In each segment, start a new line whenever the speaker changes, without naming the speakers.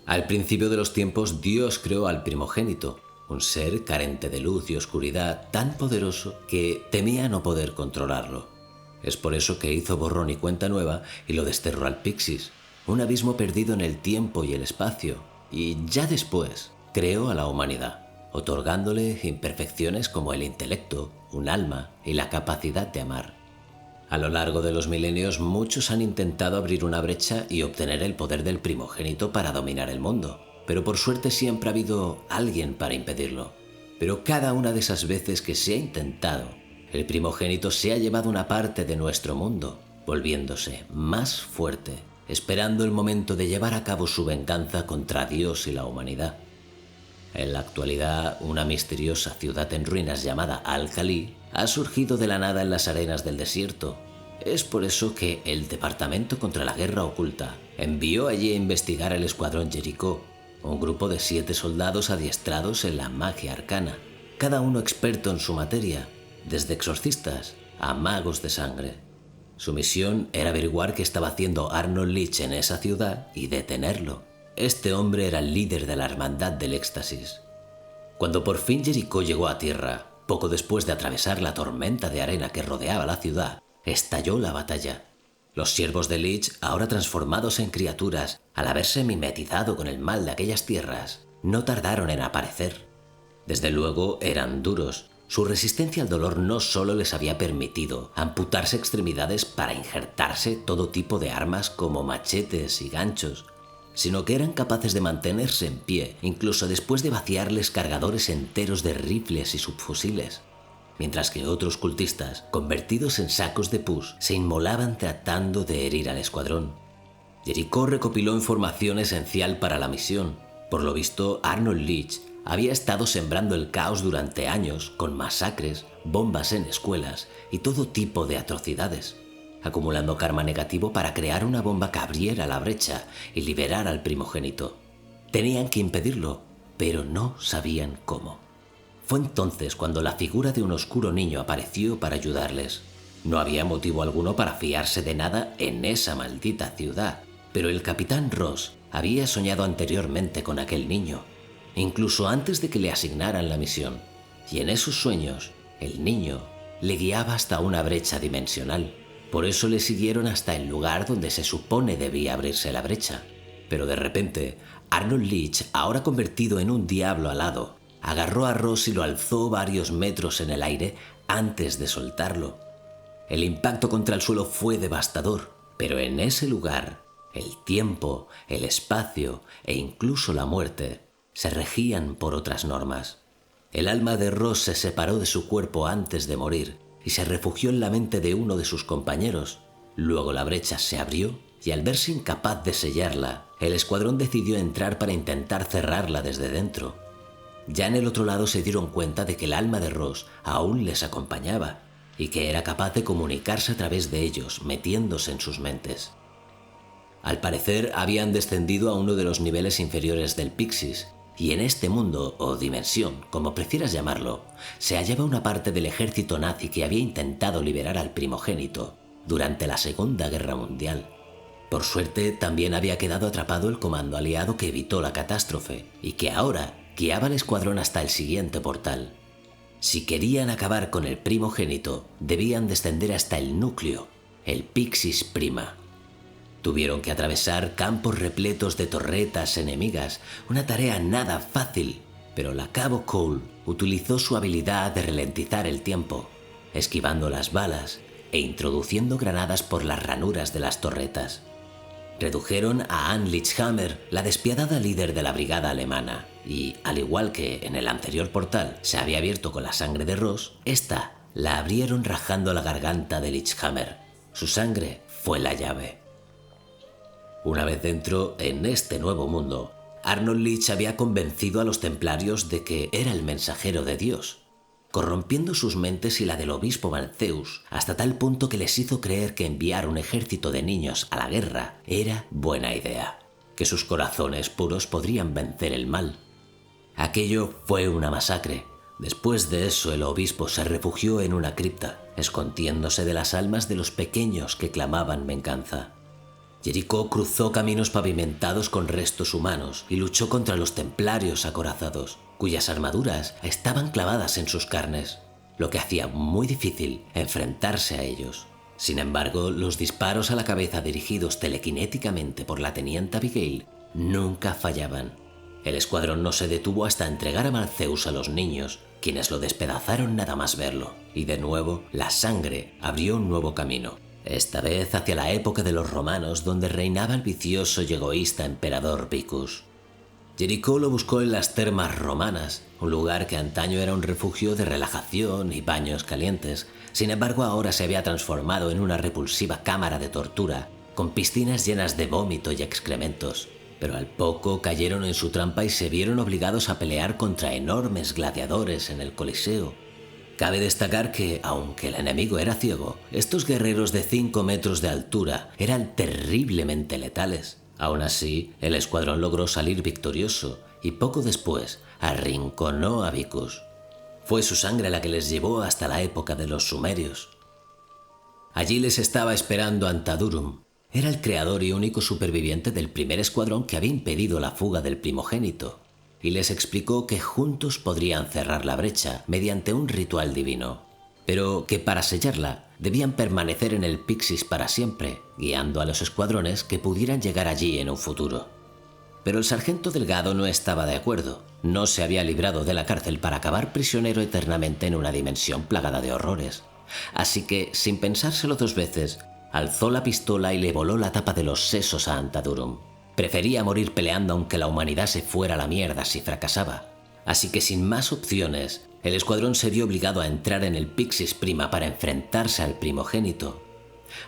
Al principio de los tiempos, Dios creó al primogénito, un ser carente de luz y oscuridad, tan poderoso que temía no poder controlarlo. Es por eso que hizo borrón y cuenta nueva y lo desterró al Pixis, un abismo perdido en el tiempo y el espacio, y ya después creó a la humanidad, otorgándole imperfecciones como el intelecto, un alma y la capacidad de amar. A lo largo de los milenios, muchos han intentado abrir una brecha y obtener el poder del primogénito para dominar el mundo, pero por suerte siempre ha habido alguien para impedirlo. Pero cada una de esas veces que se ha intentado, el primogénito se ha llevado una parte de nuestro mundo, volviéndose más fuerte, esperando el momento de llevar a cabo su venganza contra Dios y la humanidad. En la actualidad, una misteriosa ciudad en ruinas llamada Al-Khali ha surgido de la nada en las arenas del desierto. Es por eso que el Departamento contra la Guerra Oculta envió allí a investigar el Escuadrón Jericó, un grupo de 7 soldados adiestrados en la magia arcana, cada uno experto en su materia, desde exorcistas a magos de sangre. Su misión era averiguar qué estaba haciendo Arnold Leach en esa ciudad y detenerlo. Este hombre era el líder de la Hermandad del Éxtasis. Cuando por fin Jericó llegó a tierra, poco después de atravesar la tormenta de arena que rodeaba la ciudad, estalló la batalla. Los siervos de Leach, ahora transformados en criaturas, al haberse mimetizado con el mal de aquellas tierras, no tardaron en aparecer. Desde luego eran duros. Su resistencia al dolor no solo les había permitido amputarse extremidades para injertarse todo tipo de armas como machetes y ganchos, sino que eran capaces de mantenerse en pie, incluso después de vaciarles cargadores enteros de rifles y subfusiles, mientras que otros cultistas, convertidos en sacos de pus, se inmolaban tratando de herir al escuadrón. Jericó recopiló información esencial para la misión. Por lo visto, Arnold Leach había estado sembrando el caos durante años con masacres, bombas en escuelas y todo tipo de atrocidades, acumulando karma negativo para crear una bomba que abriera la brecha y liberar al primogénito. Tenían que impedirlo, pero no sabían cómo. Fue entonces cuando la figura de un oscuro niño apareció para ayudarles. No había motivo alguno para fiarse de nada en esa maldita ciudad, pero el capitán Ross había soñado anteriormente con aquel niño, incluso antes de que le asignaran la misión, y en esos sueños, el niño le guiaba hasta una brecha dimensional. Por eso le siguieron hasta el lugar donde se supone debía abrirse la brecha. Pero de repente, Arnold Leach, ahora convertido en un diablo alado, agarró a Ross y lo alzó varios metros en el aire antes de soltarlo. El impacto contra el suelo fue devastador, pero en ese lugar, el tiempo, el espacio e incluso la muerte se regían por otras normas. El alma de Ross se separó de su cuerpo antes de morir y se refugió en la mente de uno de sus compañeros. Luego la brecha se abrió y al verse incapaz de sellarla, el escuadrón decidió entrar para intentar cerrarla desde dentro. Ya en el otro lado se dieron cuenta de que el alma de Ross aún les acompañaba y que era capaz de comunicarse a través de ellos, metiéndose en sus mentes. Al parecer habían descendido a uno de los niveles inferiores del Pixis, y en este mundo, o dimensión, como prefieras llamarlo, se hallaba una parte del ejército nazi que había intentado liberar al primogénito durante la Segunda Guerra Mundial. Por suerte, también había quedado atrapado el comando aliado que evitó la catástrofe y que ahora guiaba al escuadrón hasta el siguiente portal. Si querían acabar con el primogénito, debían descender hasta el núcleo, el Pixis Prima. Tuvieron que atravesar campos repletos de torretas enemigas, una tarea nada fácil, pero la Cabo Cole utilizó su habilidad de ralentizar el tiempo, esquivando las balas e introduciendo granadas por las ranuras de las torretas. Redujeron a Anne Lichhammer, la despiadada líder de la brigada alemana, y, al igual que en el anterior portal se había abierto con la sangre de Ross, esta la abrieron rajando la garganta de Lichhammer. Su sangre fue la llave. Una vez dentro, en este nuevo mundo, Arnold Leach había convencido a los templarios de que era el mensajero de Dios, corrompiendo sus mentes y la del obispo Malceus hasta tal punto que les hizo creer que enviar un ejército de niños a la guerra era buena idea, que sus corazones puros podrían vencer el mal. Aquello fue una masacre. Después de eso, el obispo se refugió en una cripta, escondiéndose de las almas de los pequeños que clamaban venganza. Jericó cruzó caminos pavimentados con restos humanos y luchó contra los templarios acorazados, cuyas armaduras estaban clavadas en sus carnes, lo que hacía muy difícil enfrentarse a ellos. Sin embargo, los disparos a la cabeza dirigidos telequinéticamente por la teniente Abigail nunca fallaban. El escuadrón no se detuvo hasta entregar a Malceus a los niños, quienes lo despedazaron nada más verlo, y de nuevo la sangre abrió un nuevo camino, esta vez hacia la época de los romanos, donde reinaba el vicioso y egoísta emperador Picus. Jericó lo buscó en las termas romanas, un lugar que antaño era un refugio de relajación y baños calientes. Sin embargo, ahora se había transformado en una repulsiva cámara de tortura, con piscinas llenas de vómito y excrementos. Pero al poco cayeron en su trampa y se vieron obligados a pelear contra enormes gladiadores en el Coliseo. Cabe destacar que, aunque el enemigo era ciego, estos guerreros de 5 metros de altura eran terriblemente letales. Aún así, el escuadrón logró salir victorioso y poco después arrinconó a Vicus. Fue su sangre la que les llevó hasta la época de los sumerios. Allí les estaba esperando Antadurum. Era el creador y único superviviente del primer escuadrón que había impedido la fuga del primogénito, y les explicó que juntos podrían cerrar la brecha mediante un ritual divino, pero que para sellarla debían permanecer en el Pixis para siempre, guiando a los escuadrones que pudieran llegar allí en un futuro. Pero el sargento Delgado no estaba de acuerdo. No se había librado de la cárcel para acabar prisionero eternamente en una dimensión plagada de horrores. Así que, sin pensárselo 2 veces, alzó la pistola y le voló la tapa de los sesos a Antadurum. Prefería morir peleando aunque la humanidad se fuera a la mierda si fracasaba. Así que sin más opciones, el escuadrón se vio obligado a entrar en el Pixis Prima para enfrentarse al primogénito.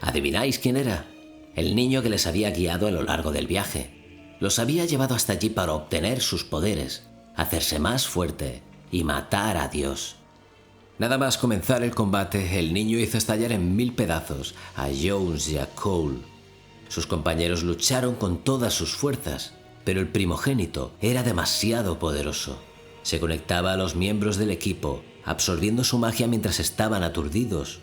¿Adivináis quién era? El niño que les había guiado a lo largo del viaje. Los había llevado hasta allí para obtener sus poderes, hacerse más fuerte y matar a Dios. Nada más comenzar el combate, el niño hizo estallar en 1000 pedazos a Jones y a Cole. Sus compañeros lucharon con todas sus fuerzas, pero el primogénito era demasiado poderoso. Se conectaba a los miembros del equipo, absorbiendo su magia mientras estaban aturdidos,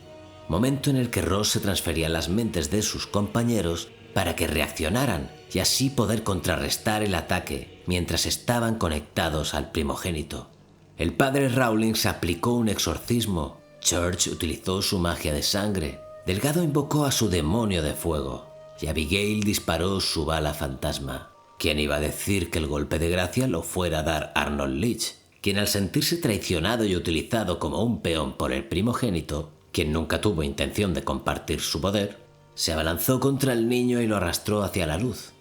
momento en el que Ross se transfería las mentes de sus compañeros para que reaccionaran y así poder contrarrestar el ataque mientras estaban conectados al primogénito. El padre Rawlings aplicó un exorcismo, Church utilizó su magia de sangre, Delgado invocó a su demonio de fuego y Abigail disparó su bala fantasma. ¿Quién iba a decir que el golpe de gracia lo fuera a dar Arnold Leach, quien al sentirse traicionado y utilizado como un peón por el primogénito, quien nunca tuvo intención de compartir su poder, se abalanzó contra el niño y lo arrastró hacia la luz?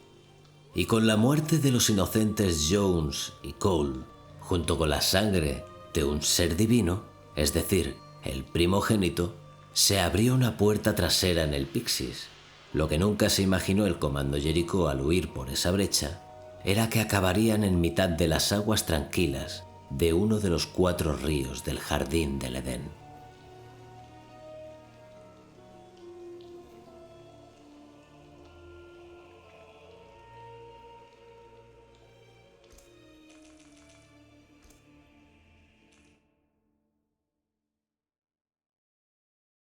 Y con la muerte de los inocentes Jones y Cole, junto con la sangre de un ser divino, es decir, el primogénito, se abrió una puerta trasera en el Pixis. Lo que nunca se imaginó el comando Jericó al huir por esa brecha era que acabarían en mitad de las aguas tranquilas de uno de los 4 ríos del jardín del Edén.